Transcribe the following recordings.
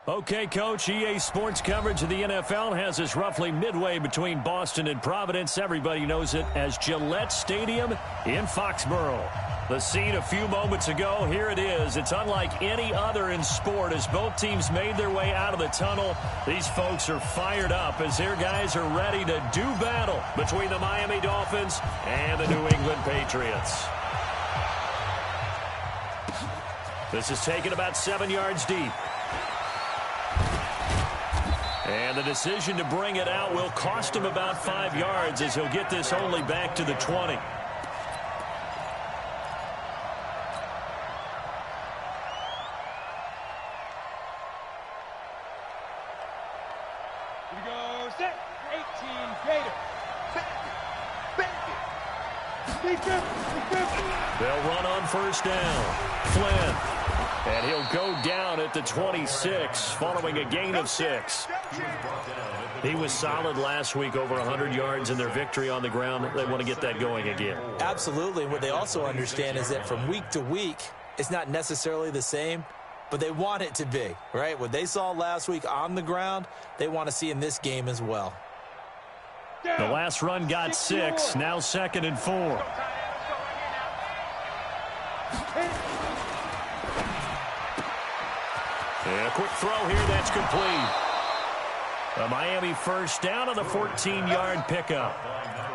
Okay, Coach, EA Sports coverage of the NFL has us roughly midway between Boston and Providence. Everybody knows it as Gillette Stadium in Foxborough. The scene a few moments ago, here it is. It's unlike any other in sport as both teams made their way out of the tunnel. These folks are fired up as their guys are ready to do battle between the Miami Dolphins and the New England Patriots. This is taken about 7 yards deep. And the decision to bring it out will cost him about 5 yards as he'll get this only back to the 20. Here we go, set, 18, Gator. They'll run on first down. Flynn. And he'll go down at the 26 following a gain of 6. He was solid last week, over 100 yards in their victory on the ground. They want to get that going again. Absolutely. What they also understand is that from week to week, it's not necessarily the same, but they want it to be, right? What they saw last week on the ground, they want to see in this game as well. The last run got 6, now 2nd and 4. And a quick throw here, that's complete. A Miami first down on the 14-yard pickup.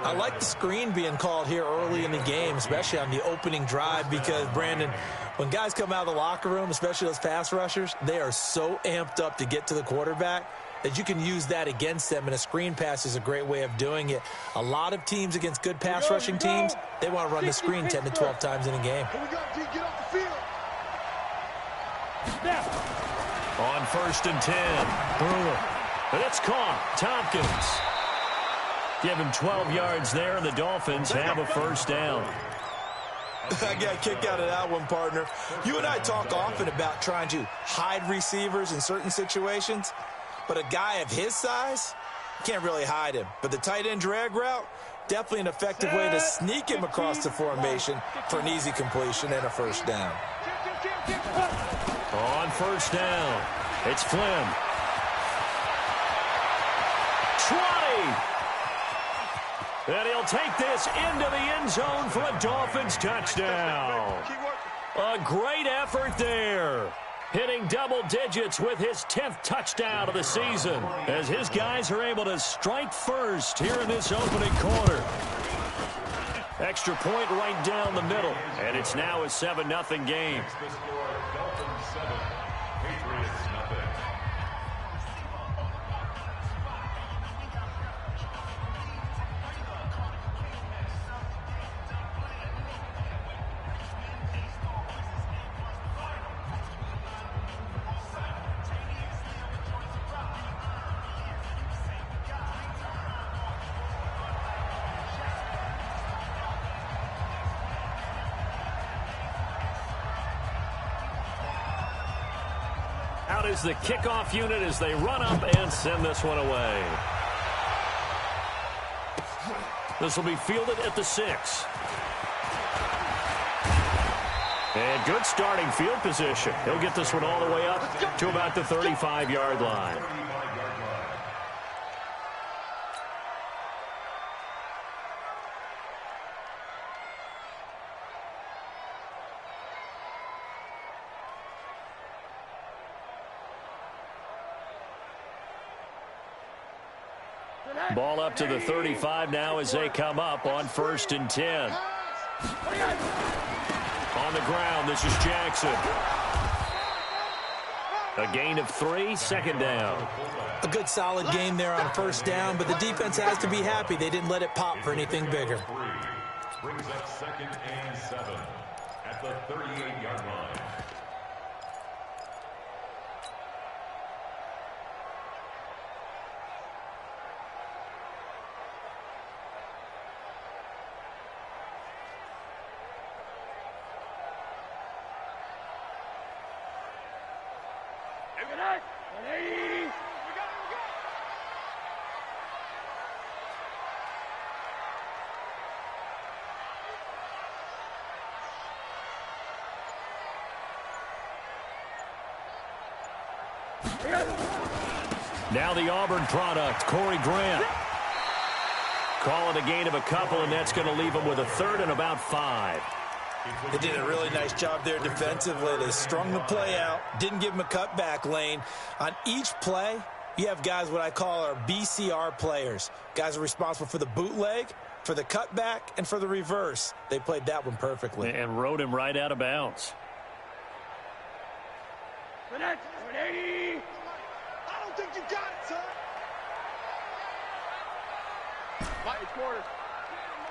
I like the screen being called here early in the game, especially on the opening drive, because, Brandon, when guys come out of the locker room, especially those pass rushers, they are so amped up to get to the quarterback that you can use that against them, and a screen pass is a great way of doing it. A lot of teams against good pass rushing teams, they want to run the screen 10 to 12 times in a game. Here we go, G, get off the field. Snap. On 1st and 10, Brewer. And it's caught. Tompkins. Give him 12 yards there, and the Dolphins have a first down. I got a kick out of that one, partner. You and I talk often about trying to hide receivers in certain situations, but a guy of his size, can't really hide him. But the tight end drag route, definitely an effective way to sneak him across the formation for an easy completion and a first down. On first down, it's Flynn. 20. And he'll take this into the end zone for a Dolphins touchdown. A great effort there. Hitting double digits with his 10th touchdown of the season as his guys are able to strike first here in this opening quarter. Extra point right down the middle, and it's now a 7-0 game. Out is the kickoff unit as they run up and send this one away. This will be fielded at the 6. And good starting field position. He'll get this one all the way up to about the 35-yard line. Ball up to the 35 now as they come up on 1st and 10. On the ground, this is Jackson. A gain of 3, 2nd down. A good solid game there on first down, but the defense has to be happy they didn't let it pop for anything bigger. Brings up 2nd and 7 at the 38-yard line. Now the Auburn product, Corey Grant. Call it a gain of a couple, and that's going to leave them with a third and about 5. They did a really nice job there defensively. They strung the play out, didn't give them a cutback lane. On each play, you have guys what I call our BCR players. Guys are responsible for the bootleg, for the cutback, and for the reverse. They played that one perfectly. And rode him right out of bounds. 180. I don't think you got it, son. Mike, it's quarter.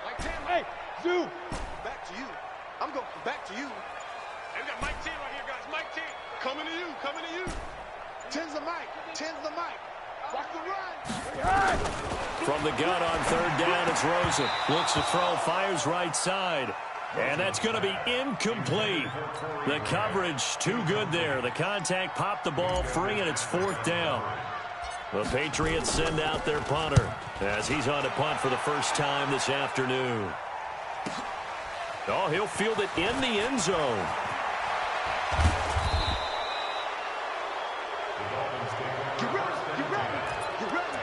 Mike 10. Hey, Zoo. Back to you. I'm going back to you. Hey, we got Mike 10 right here, guys. Mike 10. Coming to you. Coming to you. 10's the Mike. 10's the Mike. Watch the run. From the gun on third down, it's Rosen. Looks to throw, fires right side. And that's going to be incomplete. The coverage too good there. The contact popped the ball free, and it's 4th down. The Patriots send out their punter as he's on to punt for the first time this afternoon. Oh, he'll field it in the end zone. Get ready. Get ready. Get ready.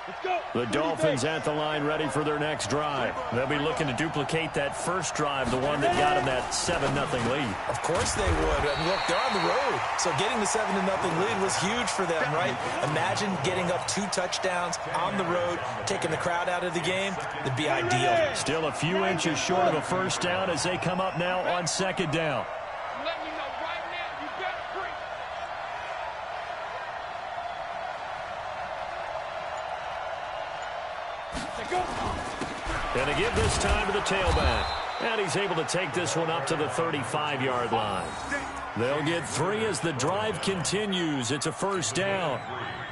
Let's go. The Dolphins at the line ready for their next drive. They'll be looking to duplicate that first drive, the one that got them that 7-0 lead. Of course they would. And look, they're on the road. So getting the 7-0 lead was huge for them, right? Imagine getting up 2 touchdowns on the road, taking the crowd out of the game. It'd be ideal. Still a few inches short of a first down as they come up now on 2nd down. Let me know right now. You better free. And to give this time to the tailback. And he's able to take this one up to the 35-yard line. They'll get 3 as the drive continues. It's a first down.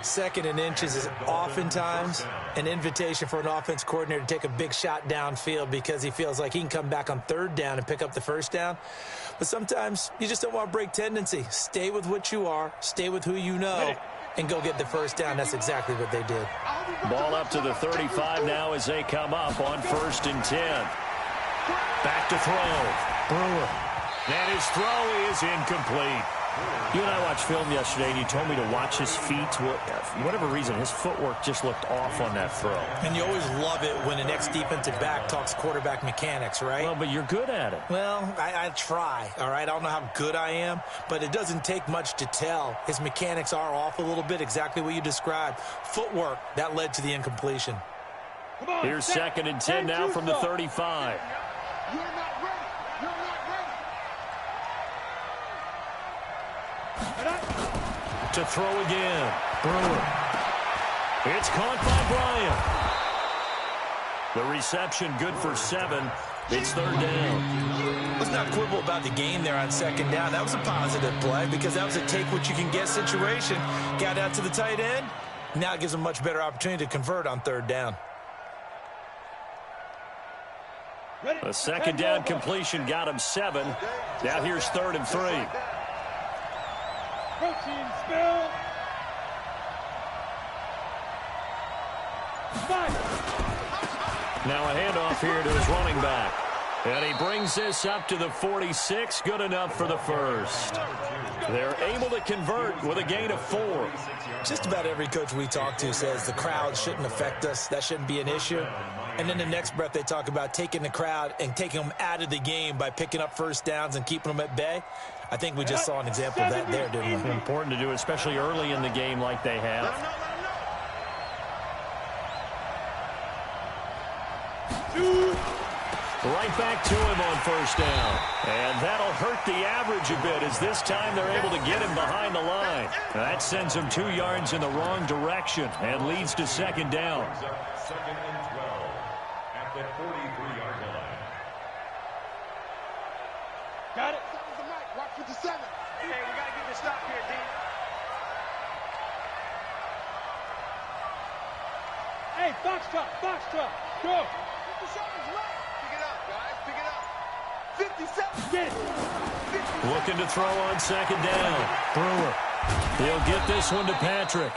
2nd and inches is oftentimes an invitation for an offense coordinator to take a big shot downfield because he feels like he can come back on 3rd down and pick up the first down. But sometimes you just don't want to break tendency. Stay with what you are. Stay with who you know. And go get the first down. That's exactly what they did. Ball up to the 35 now as they come up on 1st and 10. Back to throw. Brewer. And his throw is incomplete. You and I watched film yesterday, and you told me to watch his feet. For whatever reason, his footwork just looked off on that throw. And you always love it when an ex-defensive back talks quarterback mechanics, right? Well, but you're good at it. Well, I try, all right? I don't know how good I am, but it doesn't take much to tell. His mechanics are off a little bit, exactly what you described. Footwork, that led to the incompletion. Here's 2nd and 10 now from the 35. You're not ready. You're not ready. To throw again. Brewer. It's caught by Bryant. The reception good for 7. It's 3rd down. Let's not quibble about the game there on 2nd down. That was a positive play because that was a take-what-you-can-get situation. Got out to the tight end. Now it gives them a much better opportunity to convert on 3rd down. A 2nd down completion got him 7. Now here's 3rd and 3. Protein spill. 5. Now a handoff here to his running back. And he brings this up to the 46. Good enough for the first. They're able to convert with a gain of 4. Just about every coach we talk to says the crowd shouldn't affect us. That shouldn't be an issue. And then the next breath they talk about taking the crowd and taking them out of the game by picking up first downs and keeping them at bay. I think we just saw an example of that there, didn't we? Important to do, especially early in the game like they have. Right back to him on first down. And that'll hurt the average a bit as this time they're able to get him behind the line. That sends him 2 yards in the wrong direction and leads to 2nd down. 2nd and 12 at the 43-yard line. Got it. Watch 57. Hey, we got to get this stop here, D. Hey, Foxtrot. Go. 57's right. Pick it up, guys. Pick it up. 57. Get it. Looking to throw on 2nd down. Brewer. He'll get this one to Patrick.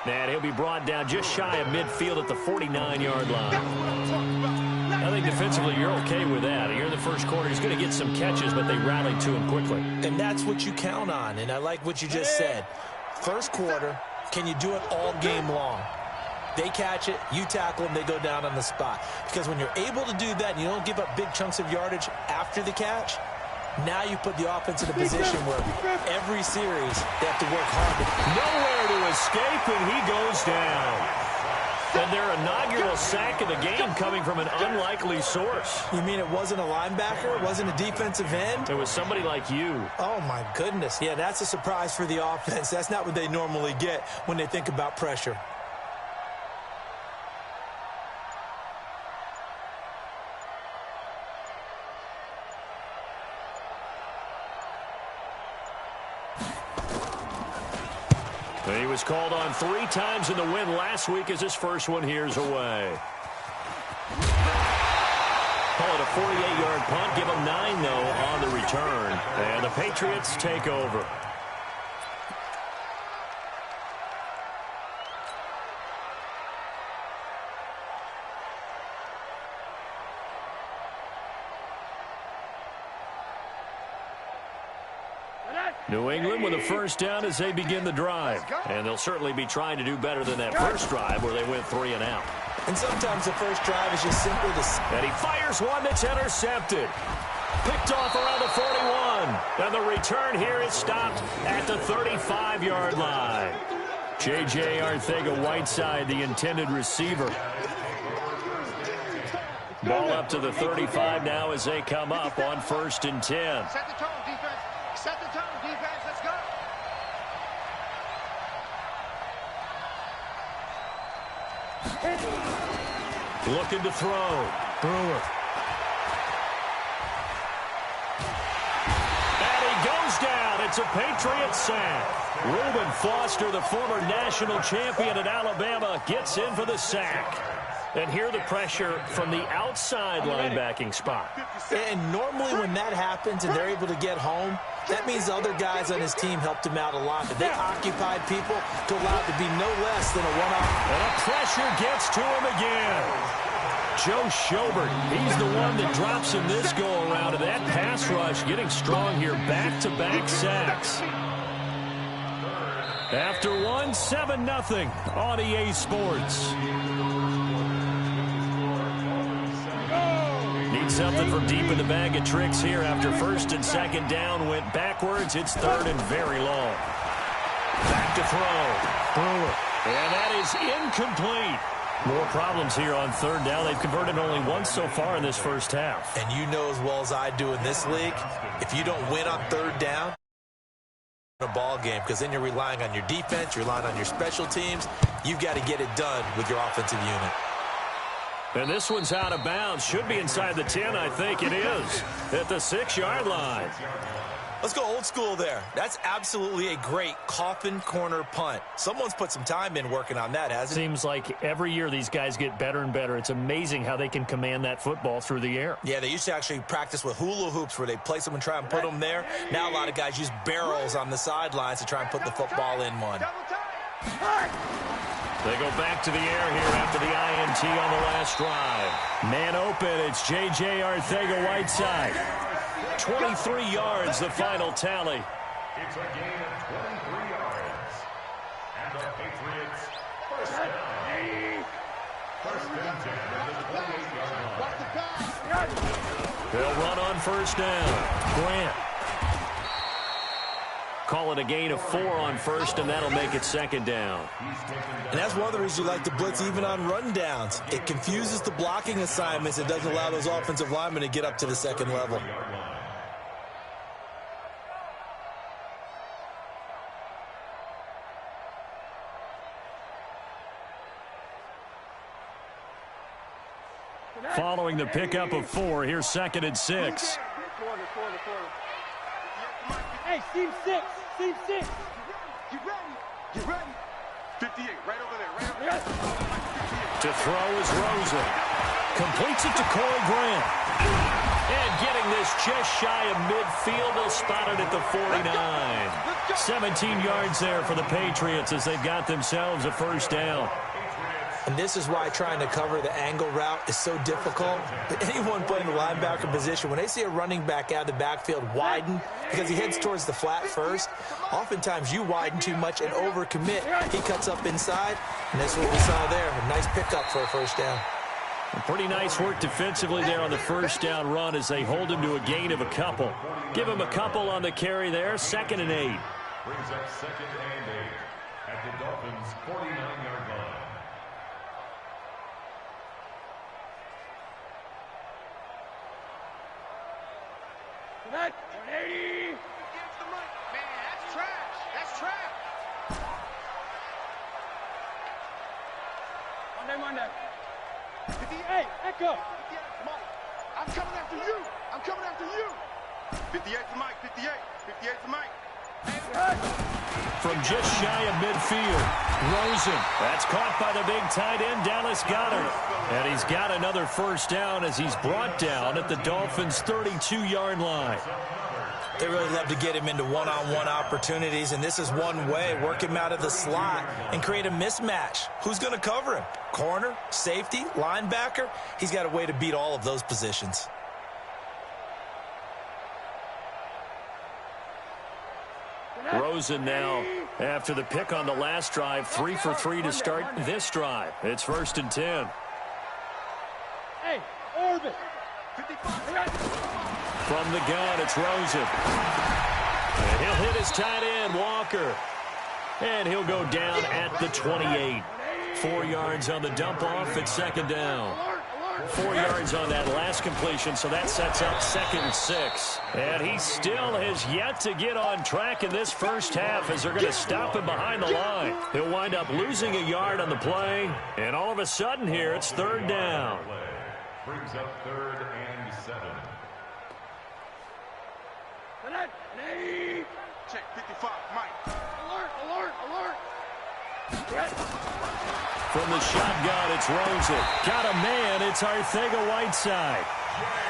And he'll be brought down just shy of midfield at the 49-yard line. I think defensively you're okay with that. Here in the first quarter, he's going to get some catches, but they rallied to him quickly. And that's what you count on, and I like what you just said. First quarter, can you do it all game long? They catch it, you tackle them, they go down on the spot. Because when you're able to do that and you don't give up big chunks of yardage after the catch, now you put the offense in a position where every series they have to work hard. Nowhere to escape, and he goes down. And their inaugural sack of the game coming from an unlikely source. You mean it wasn't a linebacker? It wasn't a defensive end? It was somebody like you. Oh, my goodness. Yeah, that's a surprise for the offense. That's not what they normally get when they think about pressure. He was called on 3 times in the win last week as his first one here's away. Call it a 48-yard punt. Give him 9, though, on the return. And the Patriots take over. New England with a first down as they begin the drive. And they'll certainly be trying to do better than that first drive where they went 3 and out. And sometimes the first drive is just simply to... And he fires one that's intercepted. Picked off around the 41. And the return here is stopped at the 35-yard line. J.J. Arcega-Whiteside, the intended receiver. Ball up to the 35 now as they come up on 1st and 10. Set the tone, defense. Set the tone, defense. Let's go. Looking to throw. Brewer. And he goes down. It's a Patriots sack. Reuben Foster, the former national champion at Alabama, gets in for the sack. And here the pressure from the outside linebacking spot. And normally when that happens and they're able to get home, that means the other guys on his team helped him out a lot. But they occupied people to allow it to be no less than a one-off. And the pressure gets to him again. Joe Schobert, he's the one that drops him this go-around. And that pass rush getting strong here. Back-to-back sacks. After one, 7-0 on EA Sports. Something from deep in the bag of tricks here after 1st and 2nd down went backwards. It's 3rd and very long. Back to throw. Brewer. And that is incomplete. More problems here on 3rd down. They've converted only once so far in this first half. And you know as well as I do in this league, if you don't win on 3rd down, a ball game, because then you're relying on your defense, you're relying on your special teams. You've got to get it done with your offensive unit. And this one's out of bounds. Should be inside the 10, I think it is. At the 6-yard line. Let's go old school there. That's absolutely a great coffin corner punt. Someone's put some time in working on that, hasn't it? Seems like every year these guys get better and better. It's amazing how they can command that football through the air. Yeah, they used to actually practice with hula hoops where they place them and try and put them there. Now a lot of guys use barrels on the sidelines to try and put the football in one. They go back to the air here after the INT on the last drive. Man open, it's J.J. Arcega-Whiteside. 23 yards, the final tally. It's a gain of 23 yards. And the Patriots first down. First and 10 at the 28-yard line. They'll run on 1st down. Grant. Call it a gain of 4 on 1st, and that'll make it 2nd down. And that's one of the reasons you like to blitz even on rundowns. It confuses the blocking assignments. It doesn't allow those offensive linemen to get up to the 2nd level. Following the pickup of 4, here's 2nd and 6. Hey, Team 6. Team 6. Get ready. Get ready. 58, right over there. Right over there. To throw is Rosen. Completes it to Corey Grant. And getting this just shy of midfield, they'll spot it at the 49. 17 yards there for the Patriots as they've got themselves a 1st down. And this is why trying to cover the angle route is so difficult. But anyone playing the linebacker position, when they see a running back out of the backfield widen because he heads towards the flat first, oftentimes you widen too much and overcommit. He cuts up inside, and that's what we saw there. A nice pickup for a first down. Pretty nice work defensively there on the first down run as they hold him to a gain of a couple. Give him a couple on the carry there, 2nd and 8. Brings up 2nd and 8 at the Dolphins' 49-yard line. Tonight, 180. Man, that's trash. That's trash. Monday. 58, Echo. Mike, I'm coming after you. I'm coming after you. 58 to Mike, 58. 58 to Mike. From just shy of midfield, Rosen. That's caught by the big tight end, Dallas Goedert. And he's got another first down as he's brought down at the Dolphins' 32-yard line. They really love to get him into one-on-one opportunities, and this is one way. Work him out of the slot and create a mismatch. Who's going to cover him? Corner, safety, linebacker? He's got a way to beat all of those positions. Rosen now, after the pick on the last drive, 3 for 3 to start this drive. It's 1st and 10. Hey, Orbit. From the gun, it's Rosen. And he'll hit his tight end, Walker. And he'll go down at the 28. 4 yards on the dump-off at 2nd down. 4 yards on that last completion, so that sets up 2nd and 6. And he still has yet to get on track in this first half as they're going to stop him behind the line. He'll wind up losing a yard on the play, and all of a sudden here it's 3rd down. Brings up 3rd and 7. Check 55, Mike. Alert. From the shotgun, it's Rosen. Got a man, it's Arcega-Whiteside.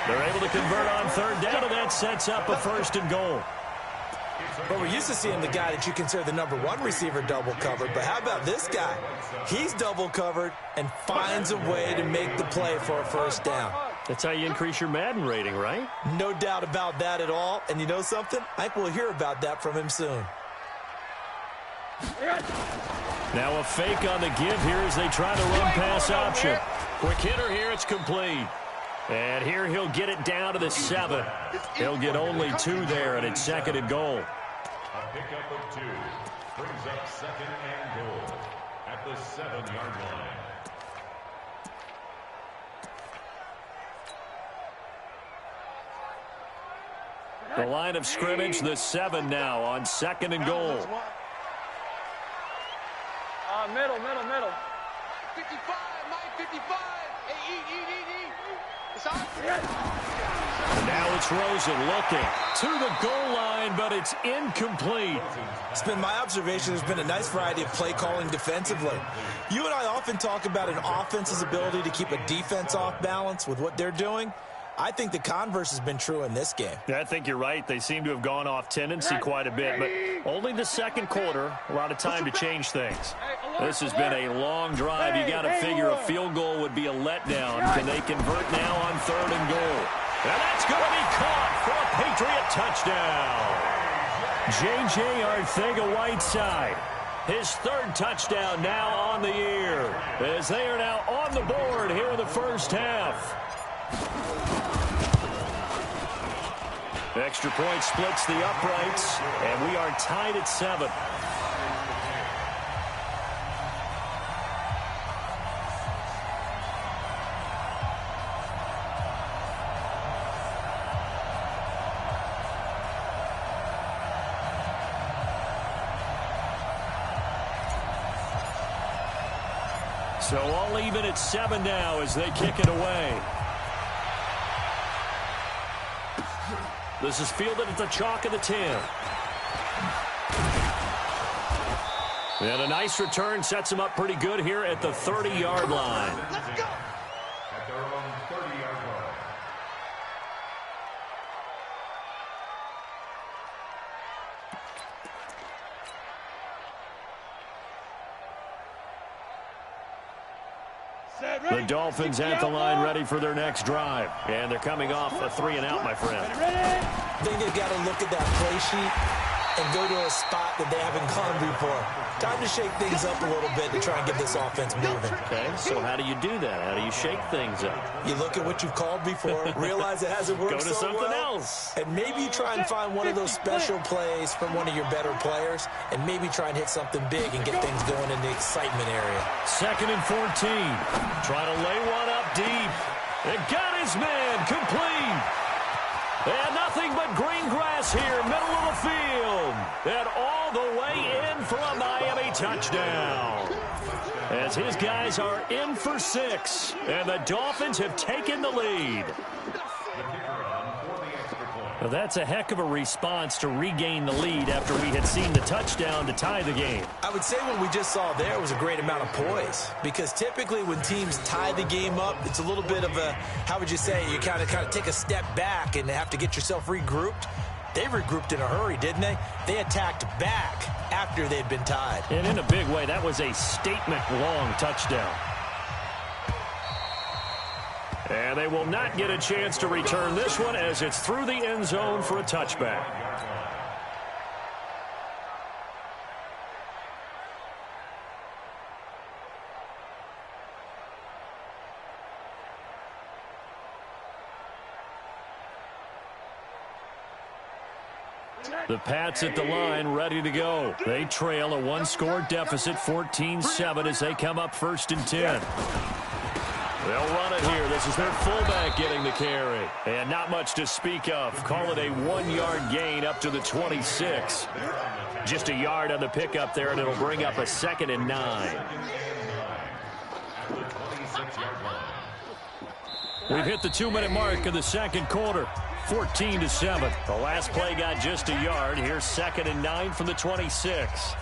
They're able to convert on 3rd down, and that sets up a 1st and goal. But we're used to seeing the guy that you consider the number 1 receiver double covered. But how about this guy? He's double covered and finds a way to make the play for a first down. That's how you increase your Madden rating, right? No doubt about that at all. And you know something? I think we'll hear about that from him soon. Now a fake on the give here as they try to run pass option. Quick hitter here, it's complete. And here he'll get it down to the 7. He'll get only 2 there, and it's 2nd and goal. A pickup of 2 brings up 2nd and goal at the 7-yard line. The line of scrimmage, the 7 now on 2nd and goal. Middle. 55, Mike, 55. Hey, eat. It's on. Now it's Rosen looking to the goal line, but it's incomplete. It's been my observation there's been a nice variety of play calling defensively. You and I often talk about an offense's ability to keep a defense off balance with what they're doing. I think the converse has been true in this game. Yeah, I think you're right. They seem to have gone off tendency quite a bit, but only the 2nd quarter, a lot of time to change things. This has been a long drive. You got to figure a field goal would be a letdown. Can they convert now on 3rd and goal? And that's going to be caught for a Patriot touchdown. J.J. Arcega-Whiteside, his 3rd touchdown now on the year, as they are now on the board here in the first half. The extra point splits the uprights, and we are tied at 7. So all even at 7 now as they kick it away. This is fielded at the chalk of the 10. And a nice return sets him up pretty good here at the 30-yard line. Let's go. At their own 30-yard line. The Dolphins at the line ready for their next drive. And they're coming off a 3-and-out, my friend. I think they've got to look at that play sheet and go to a spot that they haven't gone before. Time to shake things up a little bit to try and get this offense moving. Okay, so how do you do that? How do you shake things up? You look at what you've called before, realize it hasn't worked Go to so something well, else. and maybe you try and find one of those special plays from one of your better players, and maybe try and hit something big and get things going in the excitement area. 2nd and 14. Trying to lay one up deep. It got his man complete. And nothing but green grass here, middle of the field. And all the way in for a Miami touchdown. As his guys are in for 6. And the Dolphins have taken the lead. Well, that's a heck of a response to regain the lead after we had seen the touchdown to tie the game. I would say what we just saw there was a great amount of poise, because typically when teams tie the game up, it's a little bit of a, how would you say, you kind of take a step back and have to get yourself regrouped. They regrouped in a hurry, didn't they? They attacked back after they'd been tied. And in a big way, that was a statement-long touchdown. And they will not get a chance to return this one as it's through the end zone for a touchback. The Pats at the line, ready to go. They trail a one-score deficit, 14-7, as they come up 1st and 10. They'll run it here. This is their fullback getting the carry. And not much to speak of. Call it a 1-yard gain up to the 26. Just a yard on the pickup there, and it'll bring up a 2nd and 9. We've hit the 2-minute mark of the second quarter. 14-7. The last play got just a yard. Here's 2nd and 9 from the 26.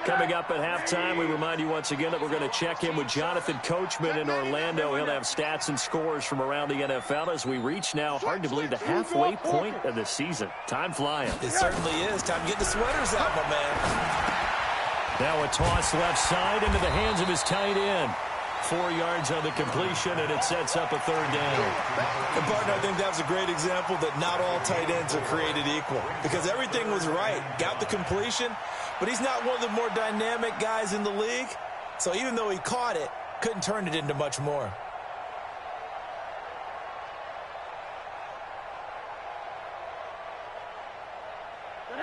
Coming up at halftime, we remind you once again that we're going to check in with Jonathan Coachman in Orlando. He'll have stats and scores from around the NFL as we reach now, hard to believe, the halfway point of the season. Time flying. It certainly is. Time to get the sweaters out, my man. Now a toss left side into the hands of his tight end. 4 yards on the completion, and it sets up a 3rd down. And, partner, I think that was a great example that not all tight ends are created equal, because everything was right. Got the completion, but he's not one of the more dynamic guys in the league. So even though he caught it, couldn't turn it into much more.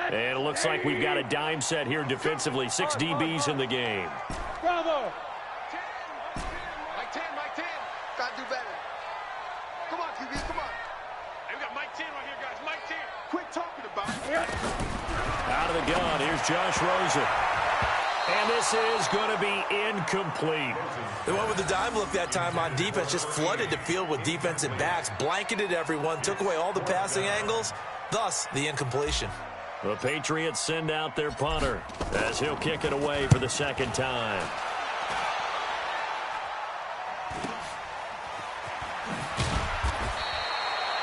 And it looks like we've got a dime set here defensively. 6 DBs in the game. Bravo! Mike 10, Mike 10. Gotta do better. Come on, QB, come on. Hey, we got Mike 10 right here, guys. Mike 10. Quit talking about it. Out of the gun, here's Josh Rosen. And this is going to be incomplete. The one with the dime look that time on defense just flooded the field with defensive backs, blanketed everyone, took away all the passing angles, thus the incompletion. The Patriots send out their punter as he'll kick it away for the 2nd time.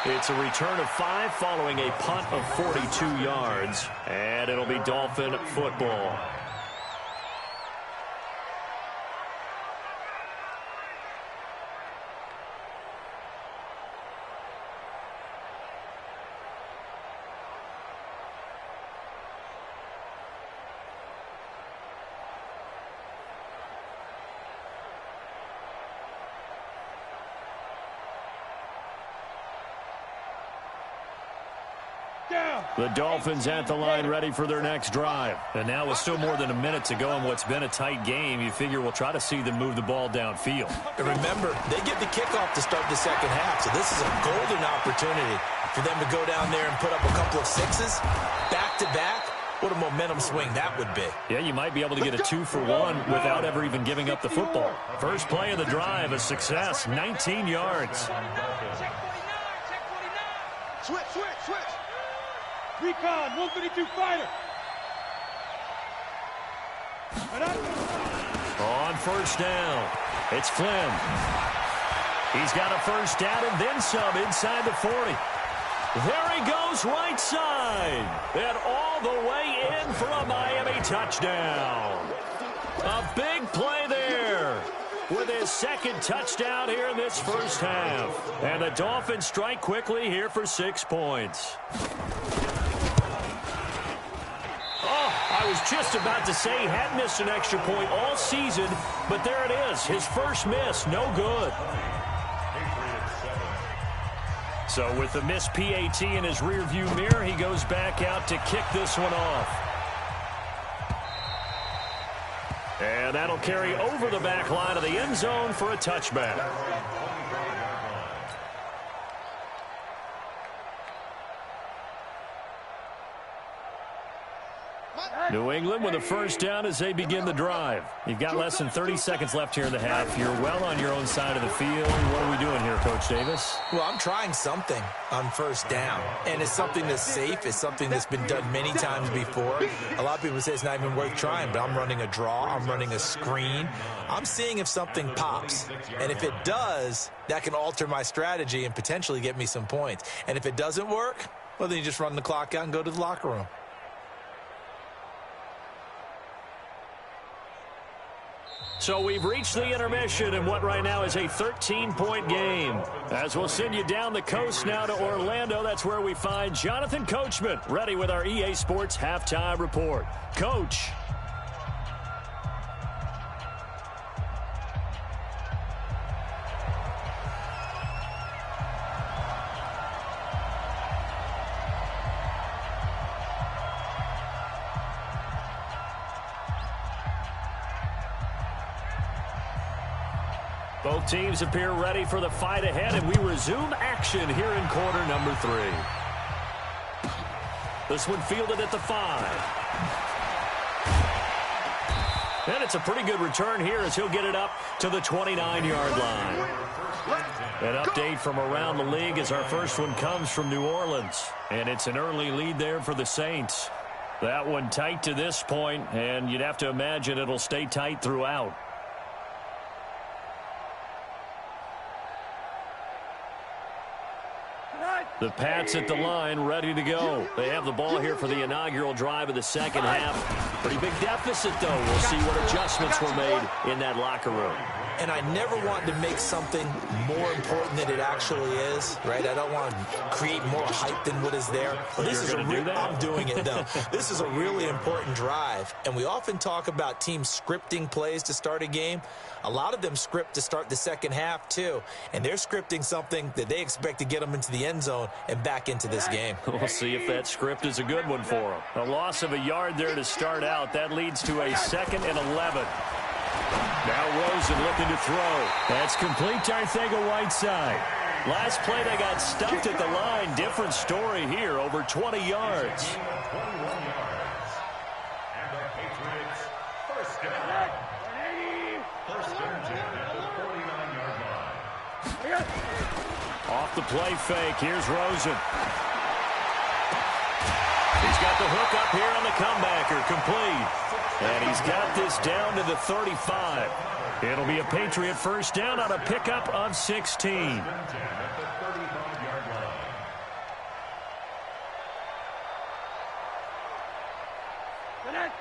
It's a return of 5 following a punt of 42 yards, and it'll be Dolphin football. The Dolphins at the line ready for their next drive. And now with still more than a minute to go in what's been a tight game, you figure we'll try to see them move the ball downfield. And remember, they get the kickoff to start the second half, so this is a golden opportunity for them to go down there and put up a couple of 6s back-to-back. What a momentum swing that would be. Yeah, you might be able to get a 2-for-1 without ever even giving up the football. First play of the drive, a success, 19 yards. Switch, switch, switch. Recon, 152 fighter. On 1st down, it's Flynn. He's got a first down and then some inside the 40. There he goes right side. And all the way in for a Miami touchdown. A big play there with his second touchdown here in this first half. And the Dolphins strike quickly here for 6 points. I was just about to say he had missed an extra point all season, but there it is. His first miss, no good. So with the missed PAT in his rearview mirror, he goes back out to kick this one off. And that'll carry over the back line of the end zone for a touchback. New England with a first down as they begin the drive. You've got less than 30 seconds left here in the half. You're well on your own side of the field. What are we doing here, Coach Davis? Well, I'm trying something on first down, and it's something that's safe. It's something that's been done many times before. A lot of people say it's not even worth trying, but I'm running a draw. I'm running a screen. I'm seeing if something pops, and if it does, that can alter my strategy and potentially get me some points. And if it doesn't work, well, then you just run the clock out and go to the locker room. So we've reached the intermission in what right now is a 13-point game. As we'll send you down the coast now to Orlando, that's where we find Jonathan Coachman ready with our EA Sports Halftime Report. Coach. Both teams appear ready for the fight ahead, and we resume action here in quarter number 3. This one fielded at the 5. And it's a pretty good return here as he'll get it up to the 29-yard line. An update from around the league as our first one comes from New Orleans. And it's an early lead there for the Saints. That one tight to this point, and you'd have to imagine it'll stay tight throughout. The Pats at the line, ready to go. They have the ball here for the inaugural drive of the second half. Pretty big deficit, though. We'll see what adjustments were made in that locker room. And I never want to make something more important than it actually is, right? I don't want to create more hype than what is there. Well, this is I'm doing it, though. This is a really important drive. And we often talk about teams scripting plays to start a game. A lot of them script to start the second half, too. And they're scripting something that they expect to get them into the end zone and back into this game. We'll see if that script is a good one for them. A loss of a yard there to start out. That leads to a 2nd and 11. Now Rosen looking to throw. That's complete to Arcega-Whiteside. Last play they got stuffed at the line. Different story here, over 20 yards. 21 yards. And the Patriots first down. First and 10 at the 49-yard line. Off the play fake. Here's Rosen. He's got the hook up here on the comebacker. Complete. And he's got this down to the 35. It'll be a Patriot first down on a pickup of 16.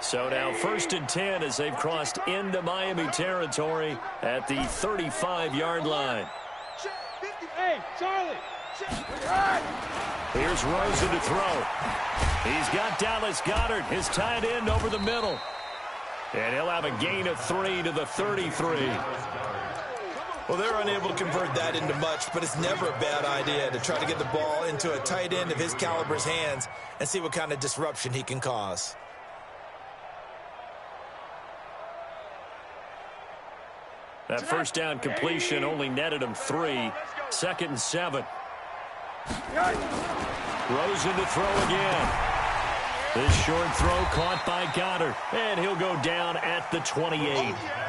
So now 1st and 10 as they've crossed into Miami territory at the 35-yard line. Hey, Charlie! Here's Rosen to throw. He's got Dallas Goedert, his tight end, over the middle. And he'll have a gain of 3 to the 33. Well, they're unable to convert that into much, but it's never a bad idea to try to get the ball into a tight end of his caliber's hands and see what kind of disruption he can cause. That first down completion only netted him 3. 2nd and 7. Rosen to throw again. This short throw caught by Goddard, and he'll go down at the 28.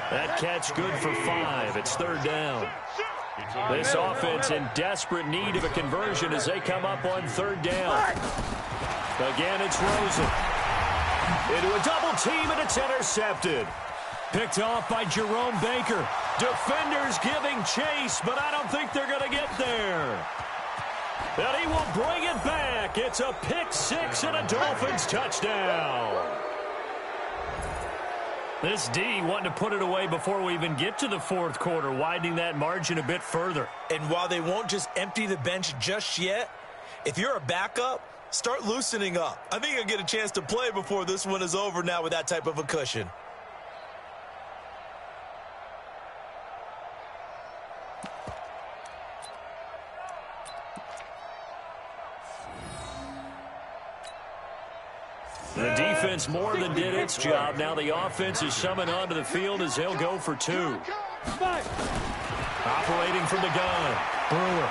That catch good for 5. It's 3rd down. This offense in desperate need of a conversion as they come up on 3rd down. Again, it's Rosen. Into a double team, and it's intercepted. Picked off by Jerome Baker. Defenders giving chase, but I don't think they're going to get there. And he will bring it back. It's a pick six and a Dolphins touchdown. This D wanting to put it away before we even get to the fourth quarter, widening that margin a bit further. And while they won't just empty the bench just yet, if you're a backup, start loosening up. I think you'll get a chance to play before this one is over now with that type of a cushion. The defense more than did its job. Now the offense is summoned onto the field as they'll go for two. Operating from the gun, Brewer.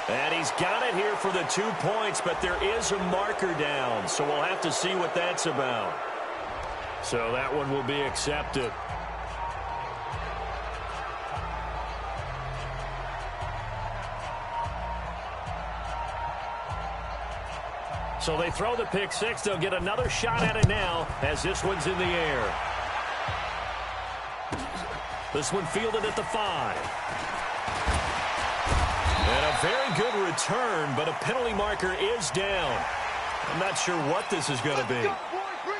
And he's got it here for the 2 points, but there is a marker down, so we'll have to see what that's about. So that one will be accepted. So they throw the pick six. They'll get another shot at it now as this one's in the air. This one fielded at the 5. And a very good return, but a penalty marker is down. I'm not sure what this is going to be.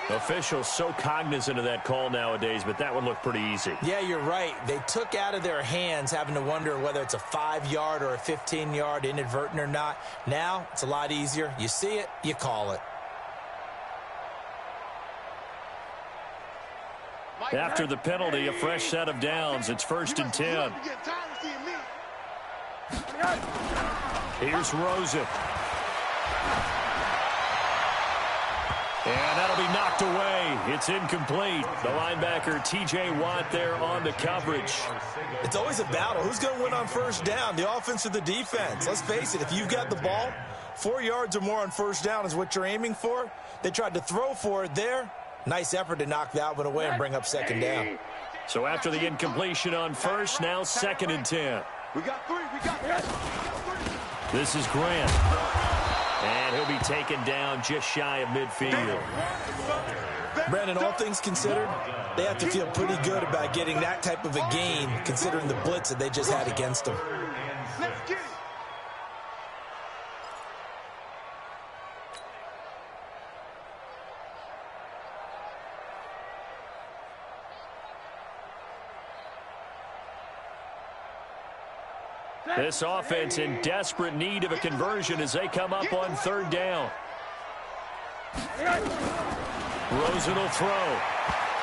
Officials so cognizant of that call nowadays, but that one looked pretty easy. Yeah, you're right. They took out of their hands having to wonder whether it's a 5-yard or a 15-yard inadvertent or not. Now, it's a lot easier. You see it, you call it. After the penalty, a fresh set of downs. It's 1st and 10. Here's Rosen. And that'll be knocked away. It's incomplete. The linebacker, T.J. Watt, there on the coverage. It's always a battle. Who's going to win on first down, the offense or the defense? Let's face it, if you've got the ball, 4 yards or more on first down is what you're aiming for. They tried to throw for it there. Nice effort to knock that one away and bring up second down. So after the incompletion on first, now 2nd and 10. We got three. This is Grant. And he'll be taken down just shy of midfield. Brandon, all things considered, they have to feel pretty good about getting that type of a gain considering the blitz that they just had against them. Let's get it. This offense in desperate need of a conversion as they come up on 3rd down. Rosen will throw.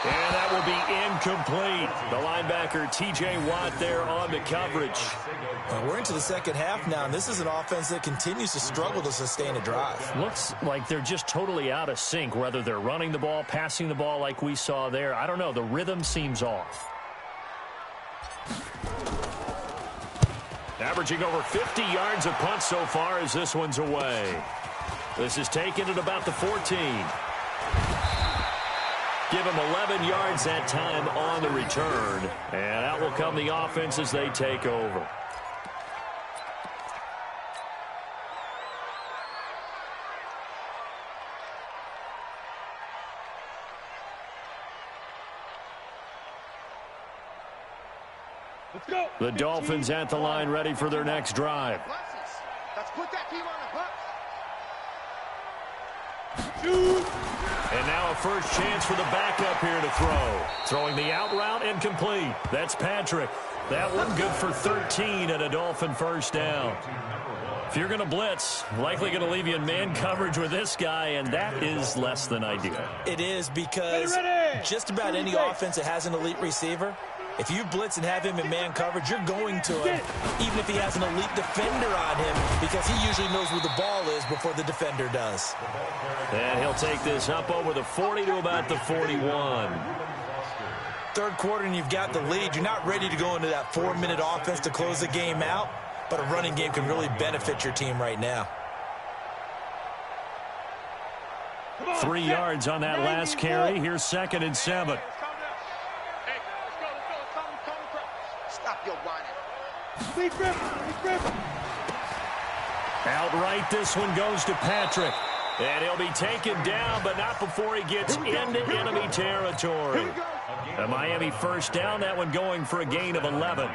And that will be incomplete. The linebacker, T.J. Watt, there on the coverage. Well, we're into the second half now, and this is an offense that continues to struggle to sustain a drive. Looks like they're just totally out of sync, whether they're running the ball, passing the ball like we saw there. I don't know. The rhythm seems off. Averaging over 50 yards a punt so far as this one's away. This is taken at about the 14. Give him 11 yards that time on the return. And out will come the offense as they take over. Let's go. The Dolphins at the line ready for their next drive. Let's put that team on the bus. Shoot. And now a first chance for the backup here to throw. Throwing the out route and complete. That's Patrick. That one good for 13 and a Dolphin first down. If you're going to blitz, likely going to leave you in man coverage with this guy, and that is less than ideal. It is because just about any offense that has an elite receiver, if you blitz and have him in man coverage, you're going to him, even if he has an elite defender on him, because he usually knows where the ball is before the defender does. And he'll take this up over the 40 to about the 41. Third quarter and you've got the lead. You're not ready to go into that 4-minute offense to close the game out, but a running game can really benefit your team right now. 3 yards on that last carry. Here's 2nd and 7. Stop your whining. Big grip. Outright, this one goes to Patrick. And he'll be taken down, but not before he gets into enemy territory. A Miami first down, that one going for a gain of 11.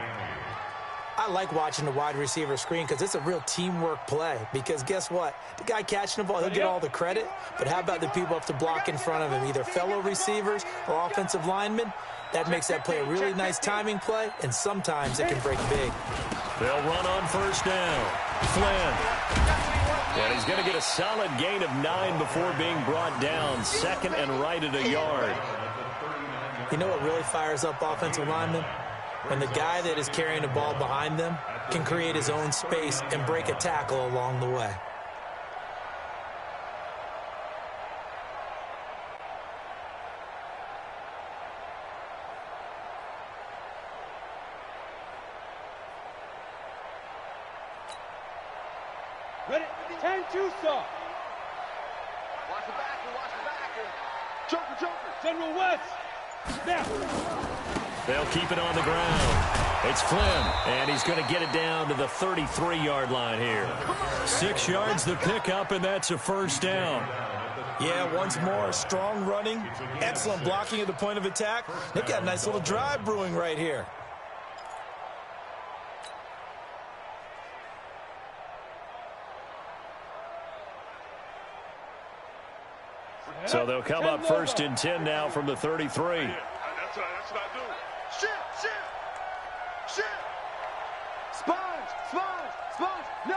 I like watching the wide receiver screen because it's a real teamwork play. Because guess what? The guy catching the ball, he'll get all the credit. But how about the people up to block in front of him, either fellow receivers or offensive linemen? That makes that play a really nice timing play, and sometimes it can break big. They'll run on first down. Flynn. And he's going to get a solid gain of 9 before being brought down. Second and right at a yard. You know what really fires up offensive linemen? When the guy that is carrying the ball behind them can create his own space and break a tackle along the way. Ready? 10-2, sir. Watch the backer, watch the backer. Joker, Joker. General West. Snap. They'll keep it on the ground. It's Flynn, and he's going to get it down to the 33-yard line here. 6 yards the pickup, and that's a first down. Yeah, once more, strong running, excellent blocking at the point of attack. They've got a nice little drive brewing right here. So they'll come up first and 10 now from the 33. That's what I do. Shit. Sponge. No.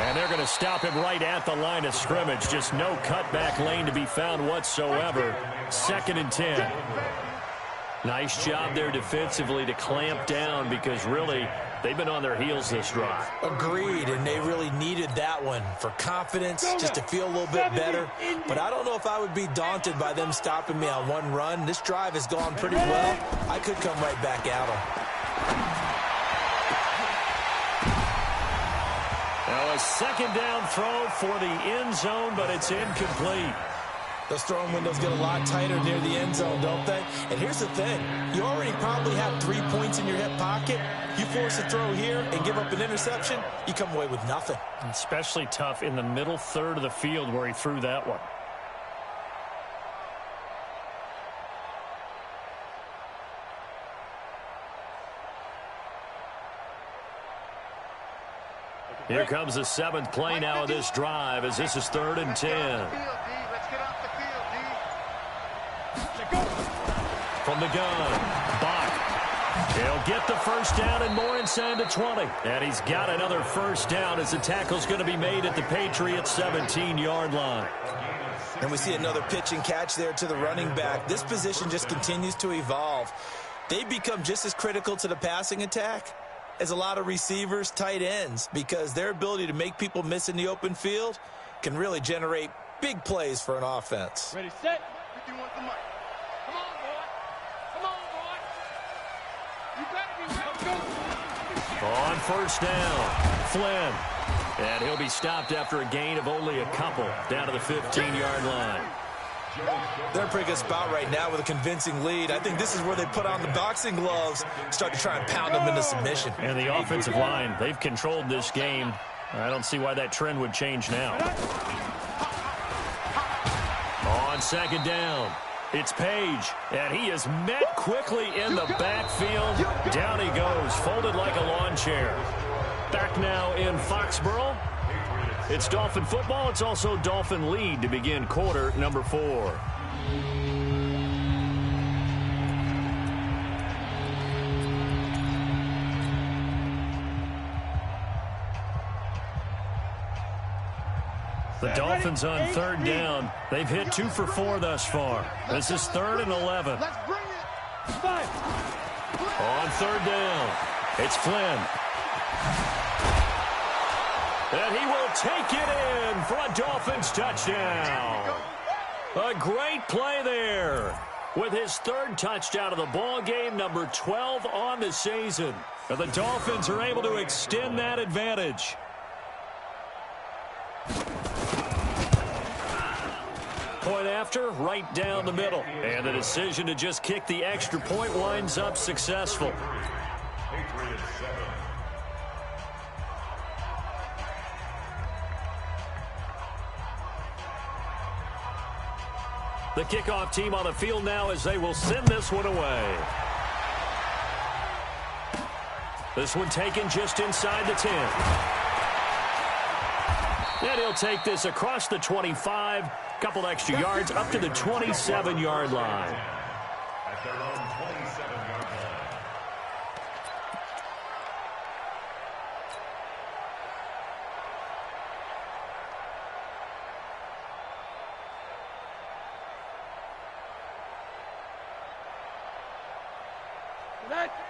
And they're going to stop him right at the line of scrimmage. Just no cutback lane to be found whatsoever. Second and 10. Nice job there defensively to clamp down because really they've been on their heels this drive. Agreed, and they really needed that one for confidence, just to feel a little bit better. But I don't know if I would be daunted by them stopping me on one run. This drive has gone pretty well. I could come right back at them. Now a second down throw for the end zone, but it's incomplete. Those throwing windows get a lot tighter near the end zone, don't they? And here's the thing. You already probably have 3 points in your hip pocket. You force a throw here and give up an interception, you come away with nothing. Especially tough in the middle third of the field where he threw that one. Here comes the 7th play now of this drive as this is 3rd and 10. From the gun, Bach. He'll get the first down and more inside the 20. And he's got another first down as the tackle's going to be made at the Patriots' 17-yard line. And we see another pitch and catch there to the running back. This position just continues to evolve. They become just as critical to the passing attack as a lot of receivers, tight ends, because their ability to make people miss in the open field can really generate big plays for an offense. Ready, set. You want the mic. On first down, Flynn. And he'll be stopped after a gain of only a couple down to the 15-yard line. They're in a pretty good spot right now with a convincing lead. I think this is where they put on the boxing gloves, start to try and pound them into submission. And the offensive line, they've controlled this game. I don't see why that trend would change now. On second down, it's Page, and he is met quickly in the backfield. Down he goes, folded like a lawn chair. Back now in Foxborough. It's Dolphin football. It's also Dolphin lead to begin quarter number 4. The Dolphins on third down. They've hit 2 for 4 thus far. This is 3rd and 11. Let's bring it. On third down, it's Flynn. And he will take it in for a Dolphins touchdown. A great play there with his 3rd touchdown of the ball game, number 12 on the season. And the Dolphins are able to extend that advantage. Point after, right down the middle. And the decision to just kick the extra point winds up successful. Patriots 7. The kickoff team on the field now as they will send this one away. This one taken just inside the 10. And he'll take this across the 25, couple extra yards up to the 27-yard line. At their own 27-yard line.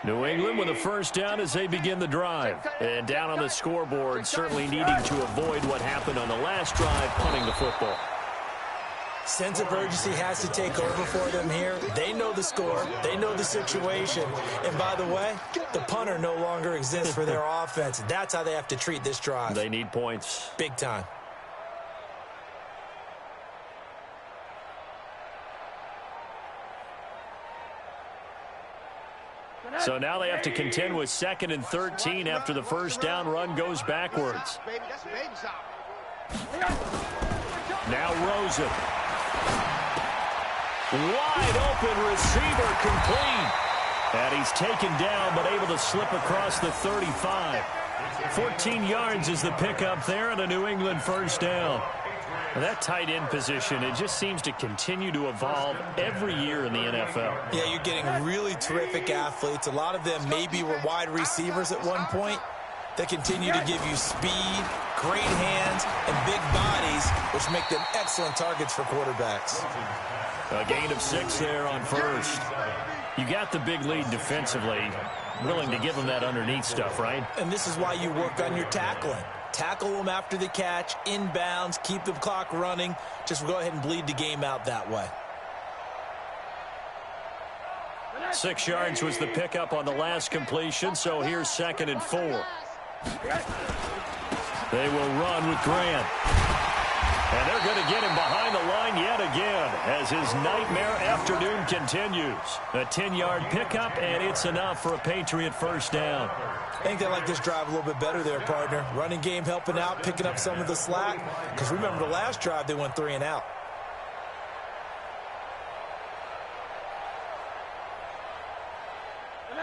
New England with a first down as they begin the drive. And down on the scoreboard, certainly needing to avoid what happened on the last drive, punting the football. Sense of urgency has to take over for them here. They know the score. They know the situation. And by the way, the punter no longer exists for their offense. That's how they have to treat this drive. They need points. Big time. So now they have to contend with 2nd and 13 after the first down run goes backwards. Now Rosen. Wide open receiver complete. And he's taken down but able to slip across the 35. 14 yards is the pickup there and a New England first down. That tight end position, it just seems to continue to evolve every year in the NFL. Yeah, you're getting really terrific athletes. A lot of them maybe were wide receivers at one point. They continue to give you speed, great hands, and big bodies, which make them excellent targets for quarterbacks. A gain of 6 there on first. You got the big lead defensively. Willing to give them that underneath stuff, right? And this is why you work on your tackling. Tackle them after the catch, inbounds, keep the clock running. Just go ahead and bleed the game out that way. 6 yards was the pickup on the last completion, so here's 2nd and 4. They will run with Grant. And they're going to get him behind the line yet again as his nightmare afternoon continues. A 10-yard pickup, and it's enough for a Patriot first down. I think they like this drive a little bit better there, partner. Running game helping out, picking up some of the slack. Because remember the last drive, they went 3 and out.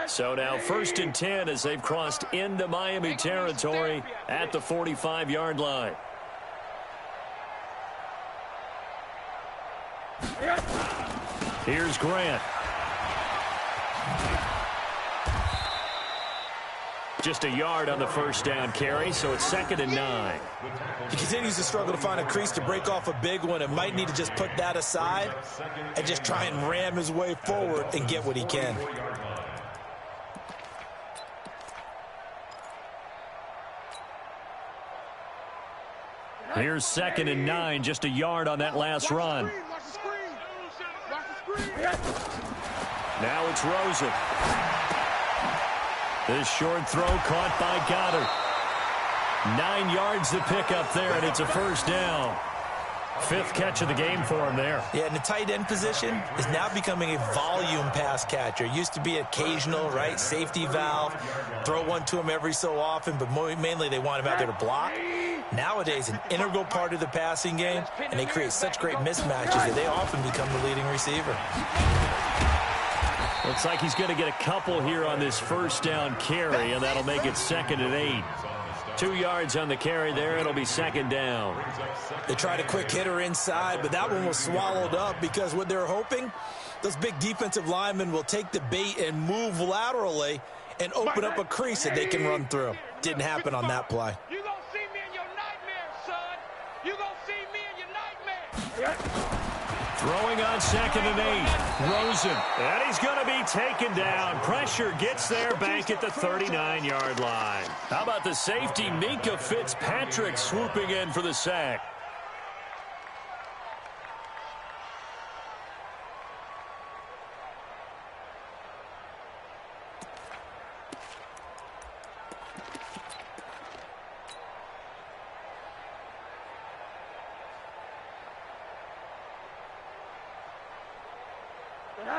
So now 1st and 10 as they've crossed into Miami territory at the 45-yard line. Here's Grant. Just a yard on the first down carry, so it's 2nd and 9. He continues to struggle to find a crease to break off a big one and might need to just put that aside and just try and ram his way forward and get what he can. Here's 2nd and 9, just a yard on that last run. Now it's Rosen. This short throw caught by Goddard. 9 yards to pick up there, and it's a first down. 5th catch of the game for him there. Yeah, and the tight end position is now becoming a volume pass catcher. Used to be occasional, right? Safety valve. Throw one to him every so often, but mainly they want him out there to block. Nowadays, an integral part of the passing game, and they create such great mismatches that they often become the leading receiver. Looks like he's going to get a couple here on this first down carry, and that'll make it 2nd and 8. 2 yards on the carry there. It'll be 2nd down. They tried a quick hitter inside, but that one was swallowed up because what they're hoping, those big defensive linemen will take the bait and move laterally and open up a crease that they can run through. Didn't happen on that play. You gonna see me in your nightmare, son. You gonna see me in your nightmare. Throwing on 2nd and 8. Rosen. And he's going to be taken down. Pressure gets there back at the 39-yard line. How about the safety, Minkah Fitzpatrick, swooping in for the sack.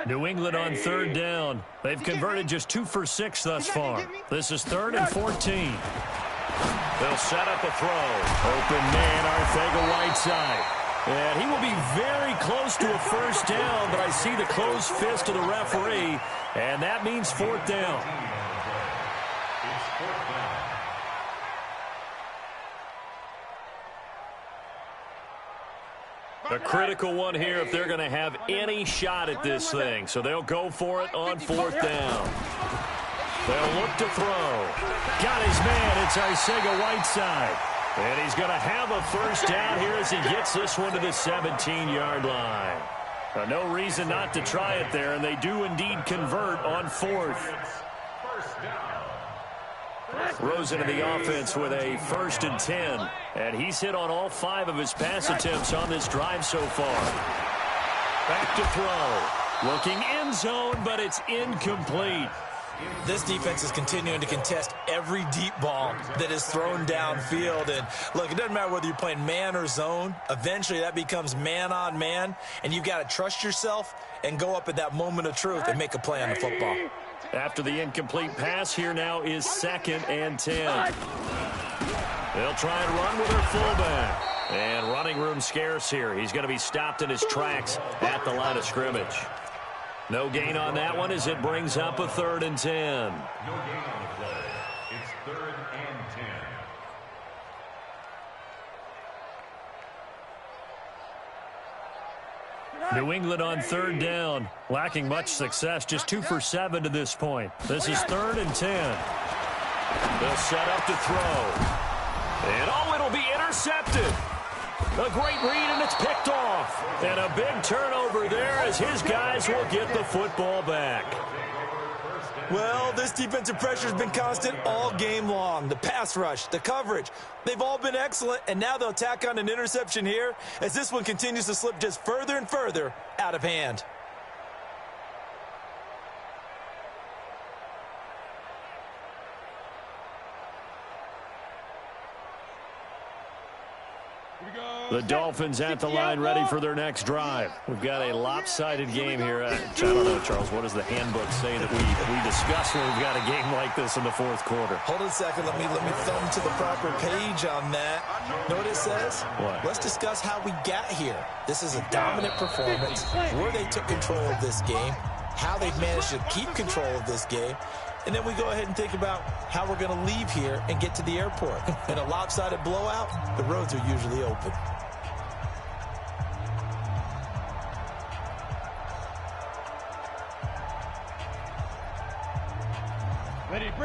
New England on 3rd down. They've converted just 2 for 6 thus far. This is 3rd and 14. They'll set up a throw. Open man, Arthega Whiteside. And he will be very close to a first down, but I see the closed fist of the referee, and that means fourth down. A critical one here if they're going to have any shot at this thing. So they'll go for it on fourth down. They'll look to throw. Got his man. It's Arcega-Whiteside. And he's going to have a first down here as he gets this one to the 17-yard line. No reason not to try it there, and they do indeed convert on fourth. Throws into the offense with a 1st and 10. And he's hit on all 5 of his pass attempts on this drive so far. Back to throw. Looking end zone, but it's incomplete. This defense is continuing to contest every deep ball that is thrown downfield. And, look, it doesn't matter whether you're playing man or zone. Eventually, that becomes man on man. And you've got to trust yourself and go up at that moment of truth and make a play on the football. After the incomplete pass, here now is 2nd and 10. They'll try and run with their fullback. And running room scarce here. He's going to be stopped in his tracks at the line of scrimmage. No gain on that one as it brings up a 3rd and 10. No gain on the play. It's 3rd and 10. New England on 3rd down. Lacking much success. Just 2 for 7 to this point. This is 3rd and 10. They'll set up to throw. And, oh, it'll be intercepted. A great read, and it's picked off. And a big turnover there as his guys will get the football back. Well, this defensive pressure has been constant all game long. The pass rush, the coverage, they've all been excellent, and now they'll tack on an interception here as this one continues to slip just further and further out of hand. The Dolphins at the line ready for their next drive. We've got a lopsided game here. I don't know, Charles, what does the handbook say that we discuss when we've got a game like this in the 4th quarter? Hold on a second. Let me thumb to the proper page on that. Know what it says? What? Let's discuss how we got here. This is a dominant performance, where they took control of this game, how they've managed to keep control of this game, and then we go ahead and think about how we're going to leave here and get to the airport. In a lopsided blowout, the roads are usually open.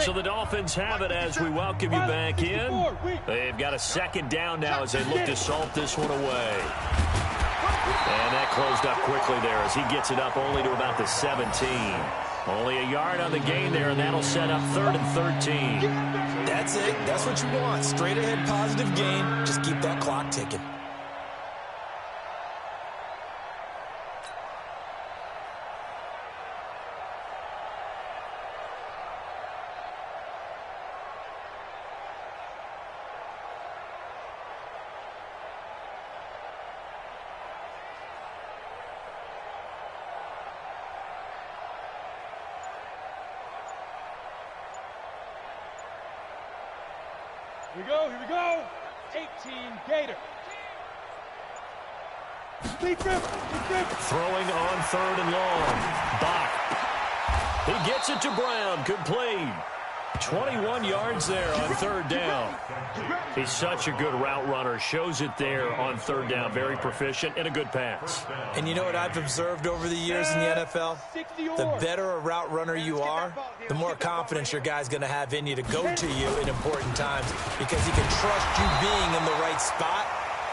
So the Dolphins have it as we welcome you back in. They've got a 2nd down now as they look to salt this one away. And that closed up quickly there as he gets it up only to about the 17. Only a yard on the gain there, and that'll set up 3rd and 13. That's it. That's what you want. Straight ahead positive gain. Just keep that clock ticking. Here we go. 18 Gator. Throwing on 3rd and long. Bach. He gets it to Brown. Complete. 21 yards there on 3rd down. He's such a good route runner. Shows it there on 3rd down. Very proficient and a good pass. And you know what I've observed over the years in the NFL? The better a route runner you are, the more confidence your guy's going to have in you to go to you in important times because he can trust you being in the right spot,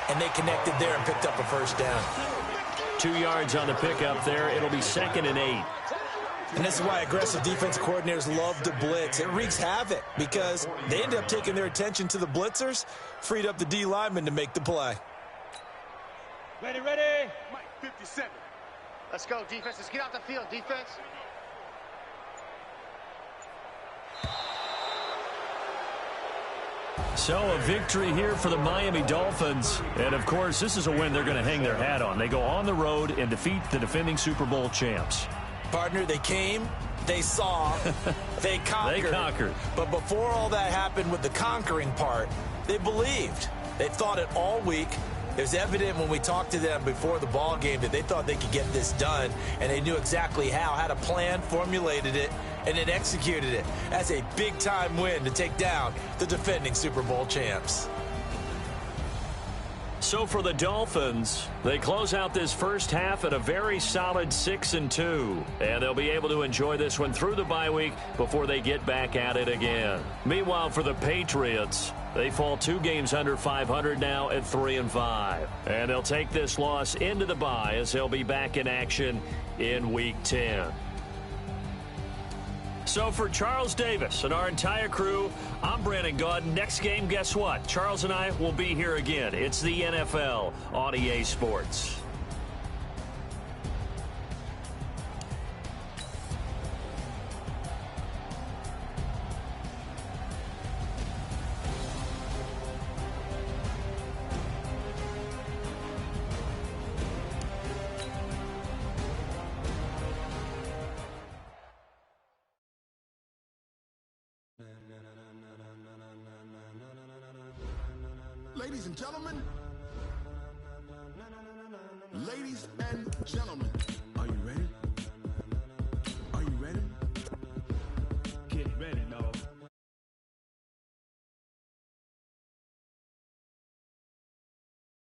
and they connected there and picked up a first down. 2 yards on the pickup there. It'll be 2nd and 8. And this is why aggressive defensive coordinators love to blitz. It wreaks havoc because they end up taking their attention to the blitzers, freed up the D lineman to make the play. Ready. Mike, 57. Let's go, defense. Let's get out the field, defense. So a victory here for the Miami Dolphins. And, of course, this is a win they're going to hang their hat on. They go on the road and defeat the defending Super Bowl champs. Partner, they came, they saw, they conquered. They conquered. But before all that happened with the conquering part, they believed. They thought it all week, It was evident when we talked to them before the ball game that they thought they could get this done, and they knew exactly how, had a plan, formulated it, and then executed it. That's a big-time win to take down the defending Super Bowl champs. So for the Dolphins, they close out this first half at a very solid 6-2. And they'll be able to enjoy this one through the bye week before they get back at it again. Meanwhile, for the Patriots, they fall 2 games under 500 now at 3-5. And they'll take this loss into the bye as they'll be back in action in Week 10. So for Charles Davis and our entire crew, I'm Brandon Gaudin. Next game, guess what? Charles and I will be here again. It's the NFL on EA Sports. Ladies and gentlemen, are you ready?